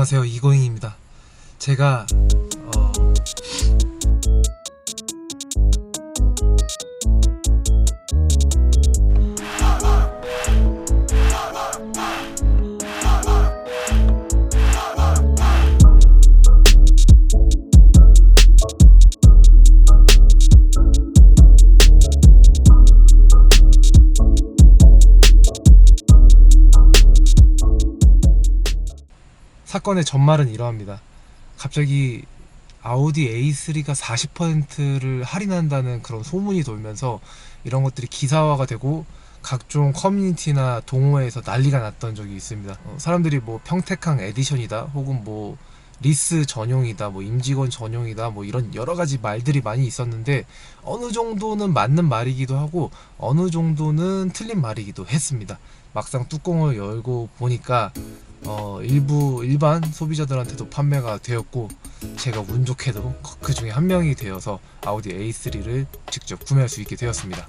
안녕하세요, 이고잉입니다. 제가 사건의 전말은 이러합니다. 갑자기 아우디 A3가 40%를 할인한다는 그런 소문이 돌면서 이런 것들이 기사화가 되고 각종 커뮤니티나 동호회에서 난리가 났던 적이 있습니다. 사람들이 뭐 평택항 에디션이다, 혹은 뭐 리스 전용이다, 뭐 임직원 전용이다, 뭐 이런 여러가지 말들이 많이 있었는데, 어느 정도는 맞는 말이기도 하고 어느 정도는 틀린 말이기도 했습니다. 막상 뚜껑을 열고 보니까 일부 일반 소비자들한테도 판매가 되었고, 제가 운 좋게도 그 중에 한 명이 되어서 아우디 A3를 직접 구매할 수 있게 되었습니다.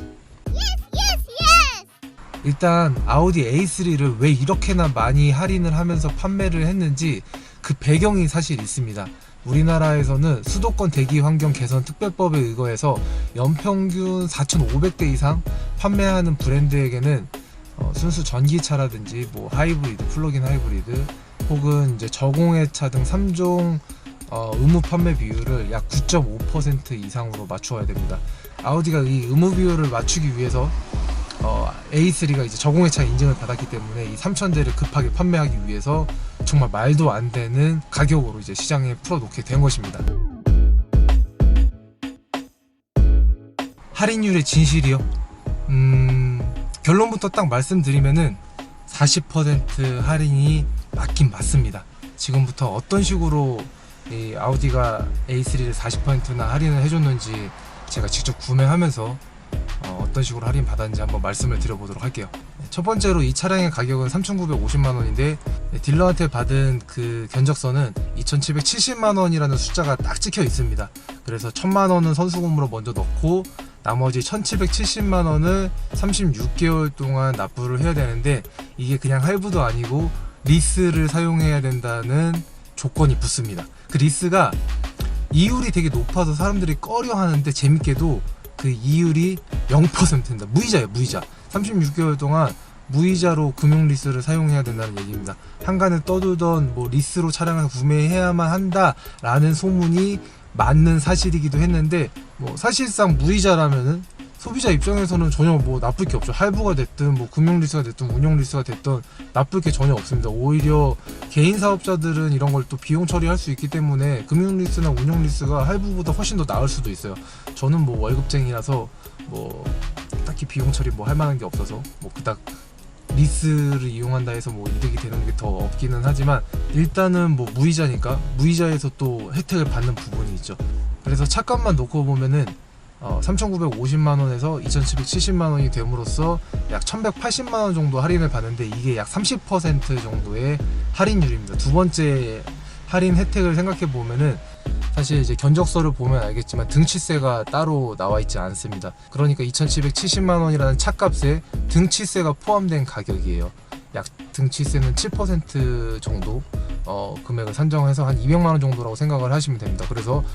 일단 아우디 A3를 왜 이렇게나 많이 할인을 하면서 판매를 했는지 그 배경이 사실 있습니다. 우리나라에서는 수도권 대기 환경 개선 특별법에 의거해서 연평균 4,500대 이상 판매하는 브랜드에게는 순수 전기차라든지 뭐 하이브리드, 플러그인 하이브리드, 혹은 이제 저공해차 등 3종 의무 판매 비율을 약 9.5% 이상으로 맞추어야 됩니다. 아우디가 이 의무 비율을 맞추기 위해서 A3가 이제 저공해차 인증을 받았기 때문에 이 3,000대를 급하게 판매하기 위해서 정말 말도 안 되는 가격으로 이제 시장에 풀어놓게 된 것입니다. 할인율의 진실이요? 결론부터 딱 말씀드리면은 40% 할인이 맞긴 맞습니다. 지금부터 어떤 식으로 이 아우디가 A3를 40%나 할인을 해줬는지 제가 직접 구매하면서 어떤 식으로 할인 받았는지 한번 말씀을 드려보도록 할게요. 첫 번째로 이 차량의 가격은 3,950만원인데 딜러한테 받은 그 견적서는 2,770만원이라는 숫자가 딱 찍혀 있습니다. 그래서 1,000만원은 선수금으로 먼저 넣고 나머지 1,770만원을 36개월 동안 납부를 해야 되는데, 이게 그냥 할부도 아니고 리스를 사용해야 된다는 조건이 붙습니다. 그 리스가 이율이 되게 높아서 사람들이 꺼려 하는데, 재밌게도 그 이율이 0%입니다. 무이자예요, 무이자. 36개월 동안 무이자로 금융 리스를 사용해야 된다는 얘기입니다. 한간에 떠들던 뭐 리스로 차량을 구매해야만 한다라는 소문이 맞는 사실이기도 했는데, 뭐 사실상 무이자라면은 소비자 입장에서는 전혀 뭐 나쁠 게 없죠. 할부가 됐든 뭐 금융 리스가 됐든 운영 리스가 됐든 나쁠 게 전혀 없습니다. 오히려 개인 사업자들은 이런 걸 또 비용 처리할 수 있기 때문에 금융 리스나 운영 리스가 할부보다 훨씬 더 나을 수도 있어요. 저는 뭐 월급쟁이라서 뭐 딱히 비용 처리 뭐 할 만한 게 없어서 뭐 그닥 리스를 이용한다 해서 뭐 이득이 되는 게 더 없기는 하지만, 일단은 뭐 무이자니까 무이자에서 또 혜택을 받는 부분이 있죠. 그래서 차값만 놓고 보면은 3,950만원에서 2,770만원이 됨으로써 약 1,180만원 정도 할인을 받는데, 이게 약 30% 정도의 할인율입니다. 두 번째 할인 혜택을 생각해 보면은, 사실 이제 견적서를 보면 알겠지만 등치세가 따로 나와 있지 않습니다. 그러니까 2,770만원이라는 차값에 등치세가 포함된 가격이에요. 약 등치세는 7% 정도 금액을 산정해서 한 200만원 정도라고 생각을 하시면 됩니다. 그래서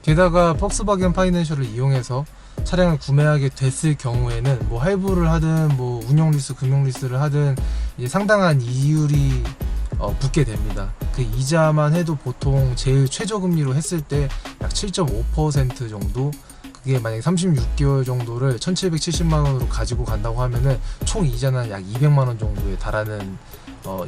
게다가 퍽스바겐 파이낸셜을 이용해서 차량을 구매하게 됐을 경우에는 뭐 할부를 하든 뭐 운영 리스, 금융 리스를 하든 이제 상당한 이율이 붙게 됩니다. 그 이자만 해도 보통 제일 최저금리로 했을 때 약 7.5% 정도, 그게 만약에 36개월 정도를 1,770만원으로 가지고 간다고 하면은 총 이자는 약 200만원 정도에 달하는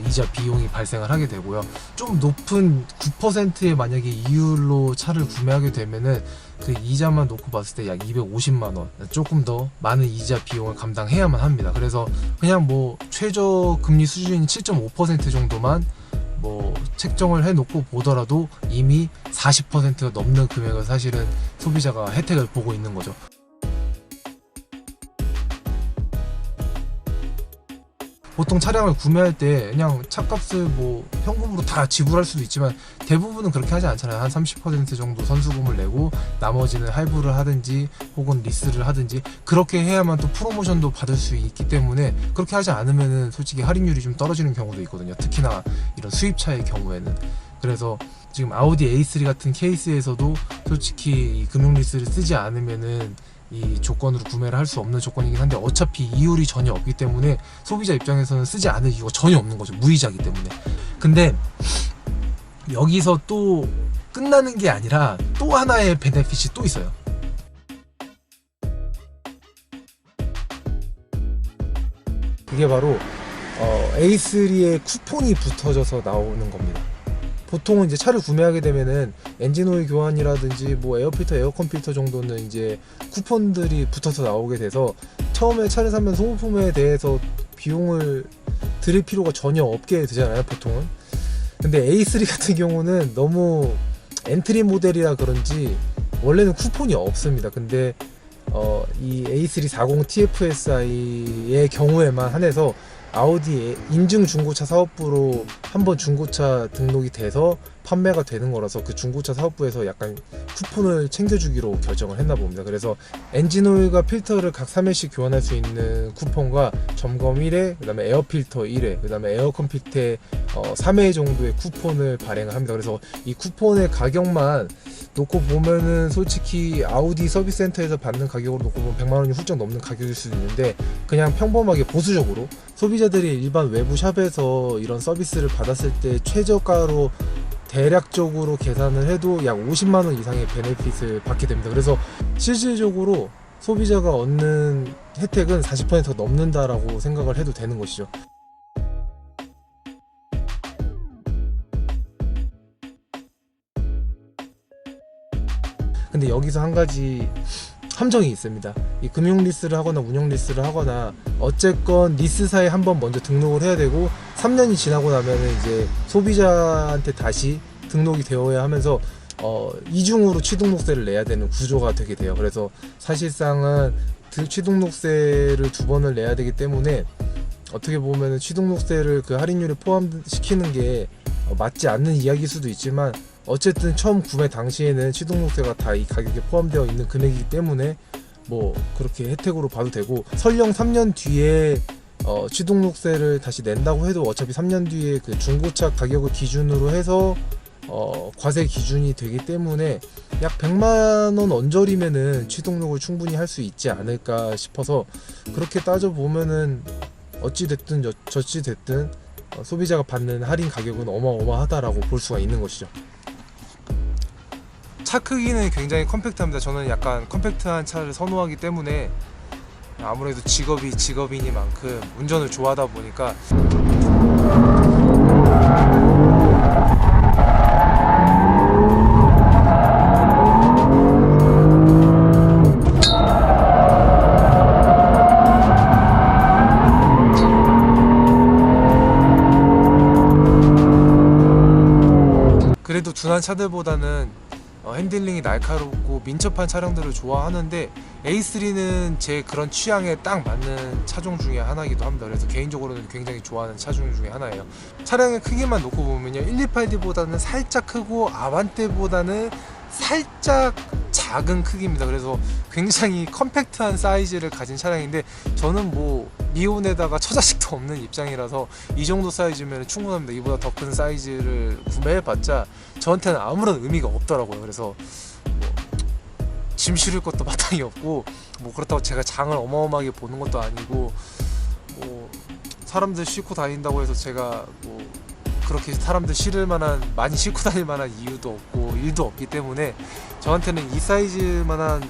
이자 비용이 발생을 하게 되고요. 좀 높은 9%의 만약에 이율로 차를 구매하게 되면은 그 이자만 놓고 봤을 때 약 250만원, 조금 더 많은 이자 비용을 감당해야만 합니다. 그래서 그냥 뭐 최저 금리 수준인 7.5% 정도만 뭐 책정을 해놓고 보더라도 이미 40%가 넘는 금액을 사실은 소비자가 혜택을 보고 있는 거죠. 보통 차량을 구매할 때 그냥 차값을 뭐 현금으로 다 지불할 수도 있지만 대부분은 그렇게 하지 않잖아요. 한 30% 정도 선수금을 내고 나머지는 할부를 하든지 혹은 리스를 하든지 그렇게 해야만 또 프로모션도 받을 수 있기 때문에, 그렇게 하지 않으면은 솔직히 할인율이 좀 떨어지는 경우도 있거든요. 특히나 이런 수입차의 경우에는. 그래서 지금 아우디 A3 같은 케이스에서도 솔직히 이 금융 리스를 쓰지 않으면은 이 조건으로 구매를 할 수 없는 조건이긴 한데, 어차피 이율이 전혀 없기 때문에 소비자 입장에서는 쓰지 않을 이유가 전혀 없는 거죠. 무이자기 때문에. 근데 여기서 또 끝나는 게 아니라 또 하나의 베네핏이 또 있어요. 그게 바로 A3에 쿠폰이 붙어져서 나오는 겁니다. 보통은 이제 차를 구매하게 되면은 엔진 오일 교환이라든지 뭐 에어필터, 에어컨 필터 정도는 이제 쿠폰들이 붙어서 나오게 돼서 처음에 차를 사면 소모품에 대해서 비용을 들일 필요가 전혀 없게 되잖아요, 보통은. 근데 A3 같은 경우는 너무 엔트리 모델이라 그런지 원래는 쿠폰이 없습니다. 근데 이 A340 TFSI의 경우에만 한해서 아우디의 인증 중고차 사업부로 한번 중고차 등록이 돼서 판매가 되는 거라서 그 중고차 사업부에서 약간 쿠폰을 챙겨주기로 결정을 했나 봅니다. 그래서 엔진오일과 필터를 각 3회씩 교환할 수 있는 쿠폰과 점검 1회, 그 다음에 에어필터 1회, 그 다음에 에어컨 필터 3회 정도의 쿠폰을 발행을 합니다. 그래서 이 쿠폰의 가격만 놓고 보면은 솔직히 아우디 서비스 센터에서 받는 가격으로 놓고 보면 100만 원이 훌쩍 넘는 가격일 수도 있는데, 그냥 평범하게 보수적으로 소비자들이 일반 외부 샵에서 이런 서비스를 받았을 때 최저가로 대략적으로 계산을 해도 약 50만 원 이상의 베네핏을 받게 됩니다. 그래서 실질적으로 소비자가 얻는 혜택은 40%가 넘는다라고 생각을 해도 되는 것이죠. 근데 여기서 한 가지 함정이 있습니다. 이 금융 리스를 하거나 운영 리스를 하거나 어쨌건 리스사에 한번 먼저 등록을 해야 되고 3년이 지나고 나면은 이제 소비자한테 다시 등록이 되어야 하면서 이중으로 취등록세를 내야 되는 구조가 되게 돼요. 그래서 사실상은 취등록세를 2번을 내야 되기 때문에 어떻게 보면은 취등록세를 그 할인율에 포함시키는 게 맞지 않는 이야기일 수도 있지만, 어쨌든 처음 구매 당시에는 취등록세가 다 이 가격에 포함되어 있는 금액이기 때문에 뭐 그렇게 혜택으로 봐도 되고, 설령 3년 뒤에 취등록세를 다시 낸다고 해도 어차피 3년 뒤에 그 중고차 가격을 기준으로 해서 과세 기준이 되기 때문에 약 100만 원 언저리면은 취등록을 충분히 할 수 있지 않을까 싶어서, 그렇게 따져보면은 어찌 됐든 저찌 됐든 소비자가 받는 할인 가격은 어마어마하다라고 볼 수가 있는 것이죠. 차 크기는 굉장히 컴팩트합니다. 저는 약간 컴팩트한 차를 선호하기 때문에, 아무래도 직업이 직업이니만큼 운전을 좋아하다 보니까 그래도 둔한 차들보다는 핸들링이 날카롭고 민첩한 차량들을 좋아하는데, A3는 제 그런 취향에 딱 맞는 차종 중에 하나이기도 합니다. 그래서 개인적으로는 굉장히 좋아하는 차종 중에 하나예요. 차량의 크기만 놓고 보면요, 128D보다는 살짝 크고 아반떼보다는 살짝 작은 크기입니다. 그래서 굉장히 컴팩트한 사이즈를 가진 차량인데, 저는 뭐 미혼에다가 처자식도 없는 입장이라서 이 정도 사이즈면 충분합니다. 이보다 더 큰 사이즈를 구매해봤자 저한테는 아무런 의미가 없더라고요. 그래서 뭐 짐 실을 것도 마땅히 없고, 뭐 그렇다고 제가 장을 어마어마하게 보는 것도 아니고, 뭐 사람들 싣고 다닌다고 해서 제가 뭐 그렇게 사람들 실을 만한, 많이 싣고 다닐 만한 이유도 없고 일도 없기 때문에, 저한테는 이 사이즈만한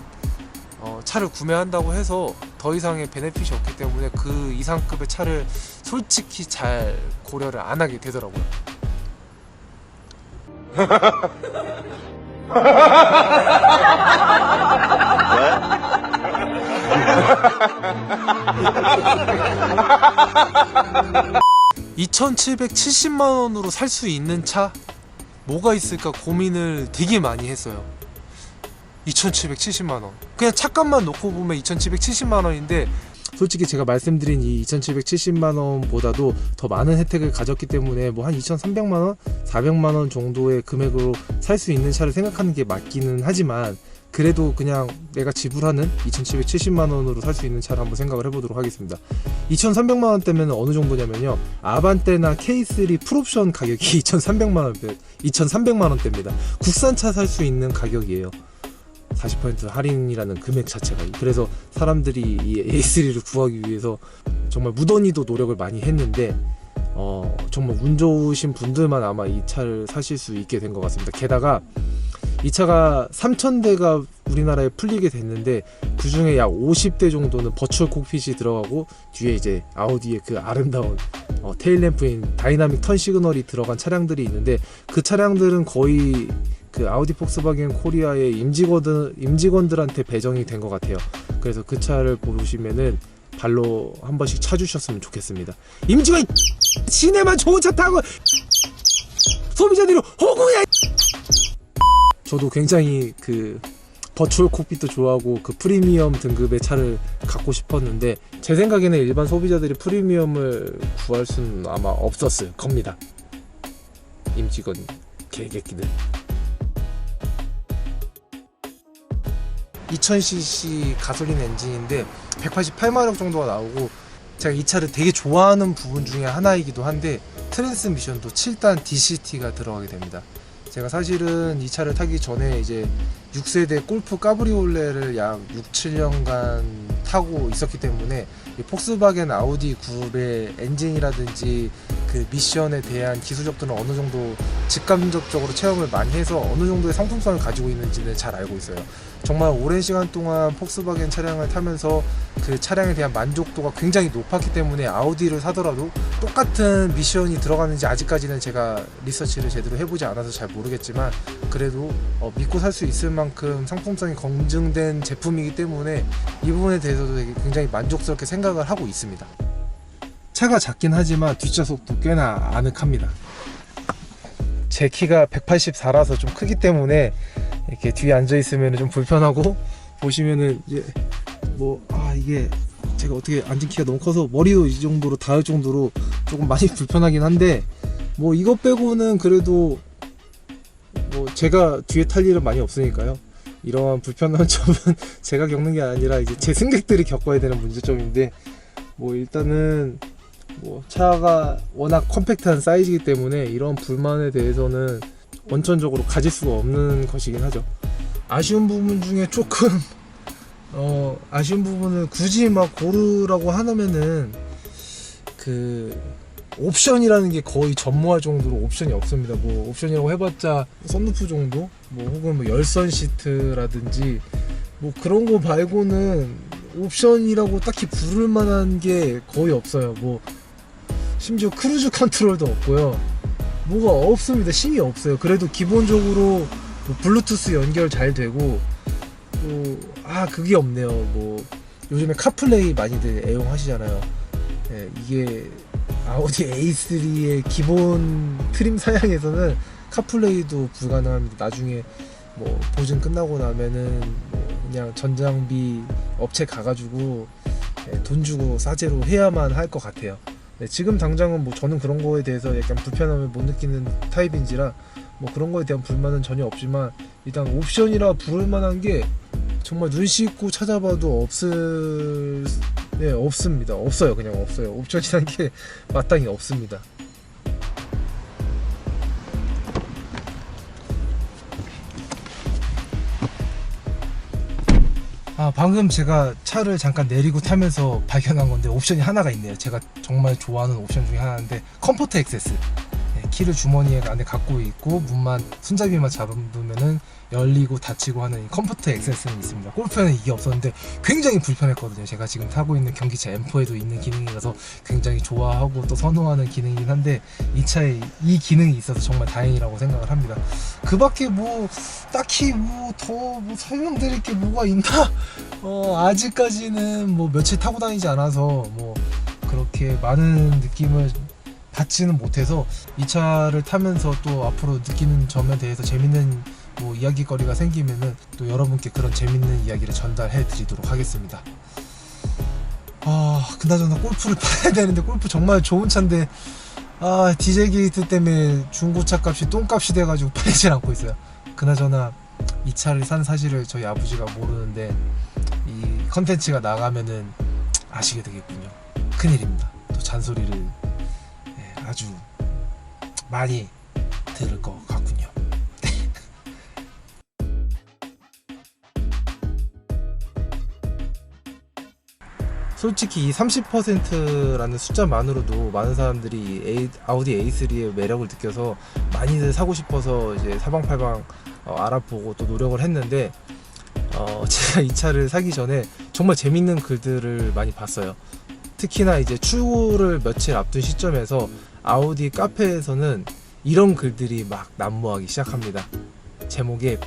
차를 구매한다고 해서 더 이상의 베네핏이 없기 때문에 그 이상급의 차를 솔직히 잘 고려를 안 하게 되더라고요. $2,770만원으로 살 수 있는 차 뭐가 있을까 고민을 되게 많이 했어요. 2,770만원 그냥 차값만 놓고 보면 2,770만원인데, 솔직히 제가 말씀드린 이 2,770만원보다도 더 많은 혜택을 가졌기 때문에 뭐 한 2,300만원, 400만원 정도의 금액으로 살 수 있는 차를 생각하는 게 맞기는 하지만, 그래도 그냥 내가 지불하는 2,770만원으로 살 수 있는 차를 한번 생각을 해보도록 하겠습니다. 2,300만원대면 어느 정도냐면요, 아반떼나 K3 풀옵션 가격이 2,300만원대입니다 국산차 살 수 있는 가격이에요. 40% 할인이라는 금액 자체가. 그래서 사람들이 이 A3를 구하기 위해서 정말 무던히도 노력을 많이 했는데 정말 운 좋으신 분들만 아마 이 차를 사실 수 있게 된 것 같습니다. 게다가 이 차가 3,000대가 우리나라에 풀리게 됐는데 그 중에 약 50대 정도는 버추얼 콕핏이 들어가고 뒤에 이제 아우디의 그 아름다운 테일램프인 다이나믹 턴 시그널이 들어간 차량들이 있는데, 그 차량들은 거의 그 아우디 폭스바겐 코리아의 임직원들한테 배정이 된 것 같아요. 그래서 그 차를 보시면은 발로 한 번씩 차주셨으면 좋겠습니다. 임직원 시내만 좋은 차 타고 소비자들이 호구야. 저도 굉장히 그 버추얼 콕핏도 좋아하고 그 프리미엄 등급의 차를 갖고 싶었는데 제 생각에는 일반 소비자들이 프리미엄을 구할 수는 아마 없었을 겁니다. 임직원 개새끼들. 2000cc 가솔린 엔진인데 188마력 정도가 나오고, 제가 이 차를 되게 좋아하는 부분 중에 하나이기도 한데 트랜스미션도 7단 DCT가 들어가게 됩니다. 제가 사실은 이 차를 타기 전에 이제 6세대 골프 까브리올레를 약 6, 7년간 타고 있었기 때문에 이 폭스바겐 아우디 그룹의 엔진이라든지 그 미션에 대한 기술적들은 어느 정도 직간접적으로 체험을 많이 해서 어느 정도의 상품성을 가지고 있는지는 잘 알고 있어요. 정말 오랜 시간 동안 폭스바겐 차량을 타면서 그 차량에 대한 만족도가 굉장히 높았기 때문에 아우디를 사더라도 똑같은 미션이 들어가는지 아직까지는 제가 리서치를 제대로 해보지 않아서 잘 모르겠지만, 그래도 믿고 살 수 있을 만큼 상품성이 검증된 제품이기 때문에 이 부분에 대해서도 되게 굉장히 만족스럽게 생각을 하고 있습니다. 차가 작긴 하지만 뒷좌석도 꽤나 아늑합니다. 제 키가 184라서 좀 크기 때문에 이렇게 뒤에 앉아 있으면 좀 불편하고, 보시면은 이제 이게 제가 어떻게 앉은 키가 너무 커서 머리도 이 정도로 닿을 정도로 조금 많이 불편하긴 한데, 이것 빼고는 그래도 제가 뒤에 탈 일은 많이 없으니까요. 이러한 불편한 점은 제가 겪는 게 아니라 이제 제 승객들이 겪어야 되는 문제점인데, 일단은 차가 워낙 컴팩트한 사이즈이기 때문에 이런 불만에 대해서는 원천적으로 가질 수가 없는 것이긴 하죠. 아쉬운 부분 중에 조금 아쉬운 부분을 굳이 막 고르라고 하면은 그 옵션이라는 게 거의 전무할 정도로 옵션이 없습니다. 옵션이라고 해봤자 썬루프 정도, 혹은 열선 시트라든지 그런 거 말고는 옵션이라고 딱히 부를 만한 게 거의 없어요. 심지어 크루즈 컨트롤도 없고요. 뭐가 없습니다. 심이 없어요. 그래도 기본적으로 블루투스 연결 잘 되고, 그게 없네요. 요즘에 카플레이 많이들 애용하시잖아요. 네, 이게 아우디 A3의 기본 트림 사양에서는 카플레이도 불가능합니다. 나중에 보증 끝나고 나면은 그냥 전장비 업체 가가지고 돈 주고 싸제로 해야만 할 것 같아요. 네, 지금 당장은 저는 그런 거에 대해서 약간 불편함을 못 느끼는 타입인지라 그런 거에 대한 불만은 전혀 없지만, 일단 옵션이라 부를 만한 게 정말 눈 씻고 찾아봐도 없습니다. 없어요. 그냥 없어요. 옵션이라는 게 마땅히 없습니다. 방금 제가 차를 잠깐 내리고 타면서 발견한 건데 옵션이 하나가 있네요. 제가 정말 좋아하는 옵션 중에 하나인데 컴포트 액세스. 키를 주머니 안에 갖고 있고 문만 손잡이만 잡으면은 열리고 닫히고 하는 이 컴포트 액세스는 있습니다. 골프에는 이게 없었는데 굉장히 불편했거든요. 제가 지금 타고 있는 경기차 M4에도 있는 기능이라서 굉장히 좋아하고 또 선호하는 기능이긴 한데, 이 차에 이 기능이 있어서 정말 다행이라고 생각을 합니다. 그 밖에 딱히 더 설명드릴 게 뭐가 있나? 아직까지는 며칠 타고 다니지 않아서 그렇게 많은 느낌을 받지는 못해서, 이 차를 타면서 또 앞으로 느끼는 점에 대해서 재밌는 이야기거리가 생기면은 또 여러분께 그런 재밌는 이야기를 전달해 드리도록 하겠습니다. 그나저나 골프를 팔아야 되는데, 골프 정말 좋은 차인데 디젤 게이트 때문에 중고차 값이 똥값이 돼가지고 팔리질 않고 있어요. 그나저나 이 차를 산 사실을 저희 아버지가 모르는데 이 컨텐츠가 나가면은 아시게 되겠군요. 큰일입니다. 또 잔소리를 아주 많이 들을 것 같군요. 솔직히 이 30%라는 숫자만으로도 많은 사람들이 아우디 A3의 매력을 느껴서 많이들 사고 싶어서 이제 사방팔방 알아보고 또 노력을 했는데 제가 이 차를 사기 전에 정말 재밌는 글들을 많이 봤어요. 특히나 이제 출고를 며칠 앞둔 시점에서 아우디 카페에서는 이런 글들이 막 난무하기 시작합니다. 제목에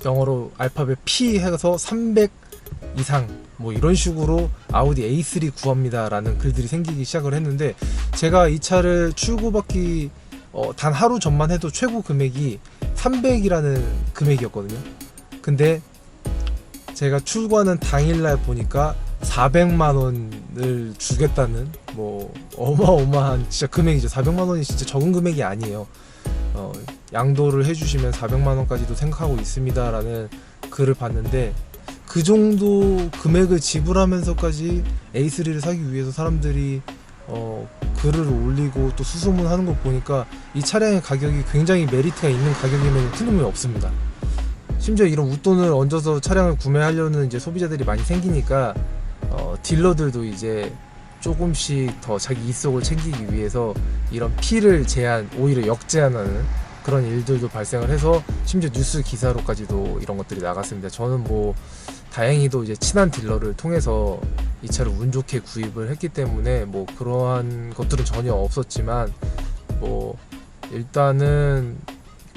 영어로 알파벳 P 해서 300 이상 뭐 이런 식으로 아우디 A3 구합니다 라는 글들이 생기기 시작을 했는데, 제가 이 차를 출고받기 단 하루 전만 해도 최고 금액이 300이라는 금액이었거든요. 근데 제가 출고하는 당일날 보니까 400만원을 주겠다는 뭐 어마어마한 진짜 금액이죠. 400만원이 진짜 적은 금액이 아니에요. 양도를 해주시면 400만원까지도 생각하고 있습니다 라는 글을 봤는데, 그 정도 금액을 지불하면서까지 A3를 사기 위해서 사람들이 글을 올리고 또 수소문하는 걸 보니까 이 차량의 가격이 굉장히 메리트가 있는 가격임에는 틀림이 없습니다. 심지어 이런 웃돈을 얹어서 차량을 구매하려는 이제 소비자들이 많이 생기니까 딜러들도 이제 조금씩 더 자기 이속을 챙기기 위해서 이런 P를 오히려 역제한하는 그런 일들도 발생을 해서 심지어 뉴스 기사로까지도 이런 것들이 나갔습니다. 저는 뭐 다행히도 이제 친한 딜러를 통해서 이 차를 운 좋게 구입을 했기 때문에 뭐 그러한 것들은 전혀 없었지만, 뭐 일단은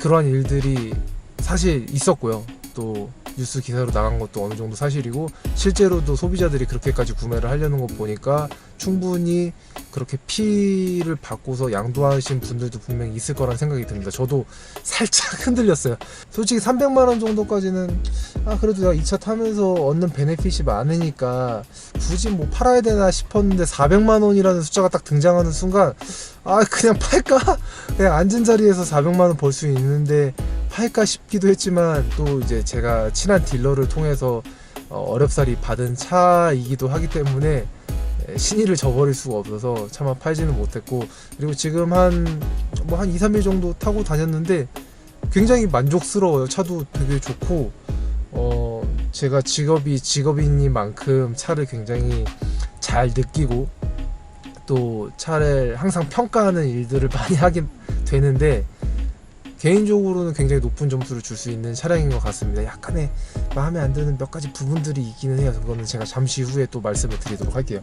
그러한 일들이 사실 있었고요. 또 뉴스 기사로 나간 것도 어느 정도 사실이고, 실제로도 소비자들이 그렇게까지 구매를 하려는 거 보니까 충분히 그렇게 피를 받고서 양도하신 분들도 분명히 있을 거란 생각이 듭니다. 저도 살짝 흔들렸어요. 솔직히 300만원 정도까지는 그래도 내가 이 차 타면서 얻는 베네핏이 많으니까 굳이 뭐 팔아야 되나 싶었는데, 400만원이라는 숫자가 딱 등장하는 순간 그냥 팔까? 그냥 앉은 자리에서 400만원 벌 수 있는데 팔까 싶기도 했지만, 또 이제 제가 친한 딜러를 통해서 어렵사리 받은 차이기도 하기 때문에 신의를 저버릴 수가 없어서 차마 팔지는 못했고, 그리고 지금 한 2, 3일 정도 타고 다녔는데 굉장히 만족스러워요. 차도 되게 좋고, 제가 직업인이만큼 차를 굉장히 잘 느끼고 또 차를 항상 평가하는 일들을 많이 하게 되는데, 개인적으로는 굉장히 높은 점수를 줄 수 있는 차량인 것 같습니다. 약간의 마음에 안 드는 몇 가지 부분들이 있기는 해요. 그거는 제가 잠시 후에 또 말씀을 드리도록 할게요.